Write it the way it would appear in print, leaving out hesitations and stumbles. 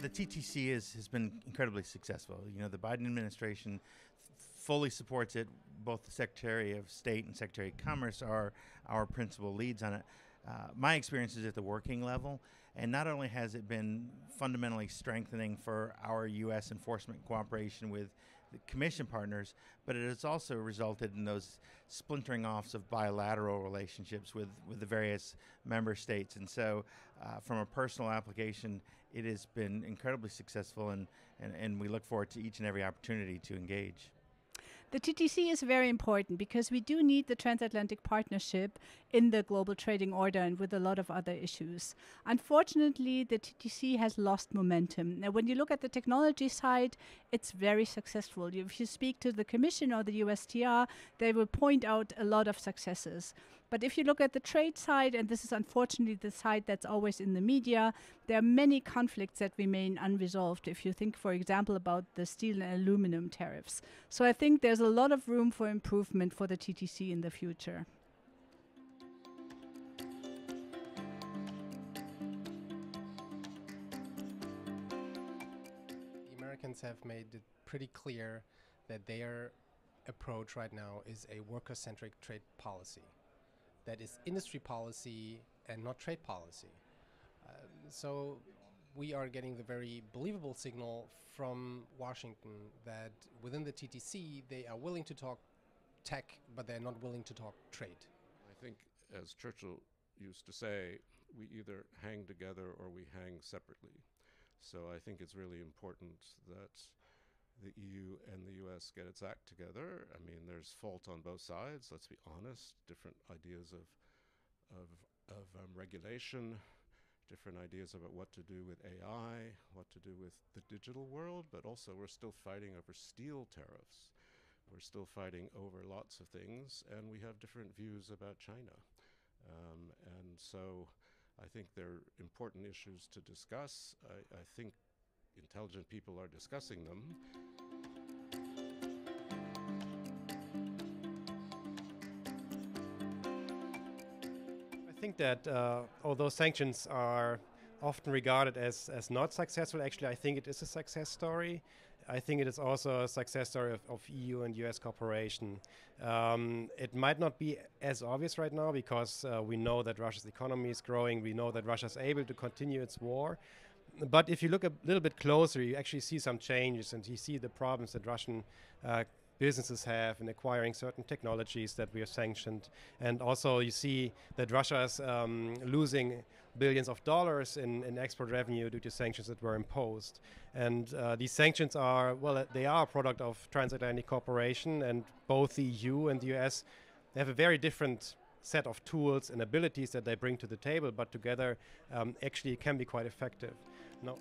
The TTC has been incredibly successful. The Biden administration fully supports it. Both the Secretary of State and Secretary of Commerce are our principal leads on it. My experience is at the working level, and not only has it been fundamentally strengthening for our U.S. enforcement cooperation with the Commission partners, but it has also resulted in those splintering offs of bilateral relationships with the various member states. And so from a personal application, it has been incredibly successful, and we look forward to each and every opportunity to engage. The TTC is very important because we do need the transatlantic partnership in the global trading order and with a lot of other issues. Unfortunately, the TTC has lost momentum. Now, when you look at the technology side, it's very successful. If you speak to the Commission or the USTR, they will point out a lot of successes. But if you look at the trade side, and this is unfortunately the side that's always in the media, there are many conflicts that remain unresolved. If you think, for example, about the steel and aluminum tariffs. So I think there's a lot of room for improvement for the TTC in the future. The Americans have made it pretty clear that their approach right now is a worker-centric trade policy. That is industry policy and not trade policy. So we are getting the very believable signal from Washington that within the TTC they are willing to talk tech, but they're not willing to talk trade. I think, as Churchill used to say, we either hang together or we hang separately. So I think it's really important that the EU and the US get its act together. I mean, there's fault on both sides, let's be honest, different ideas of regulation, different ideas about what to do with AI, what to do with the digital world, but also we're still fighting over steel tariffs. We're still fighting over lots of things, and we have different views about China. And so I think they're important issues to discuss. I think intelligent people are discussing them. I think that although sanctions are often regarded as not successful, actually I think it is a success story. I think it is also a success story of EU and US cooperation. It might not be as obvious right now because we know that Russia's economy is growing, we know that Russia is able to continue its war. But if you look a little bit closer, you actually see some changes, and you see the problems that Russian businesses have in acquiring certain technologies that we are sanctioned. And also you see that Russia is losing billions of dollars in export revenue due to sanctions that were imposed. And these sanctions are, well, they are a product of transatlantic cooperation, and both the EU and the US have a very different set of tools and abilities that they bring to the table, but together actually can be quite effective. Now,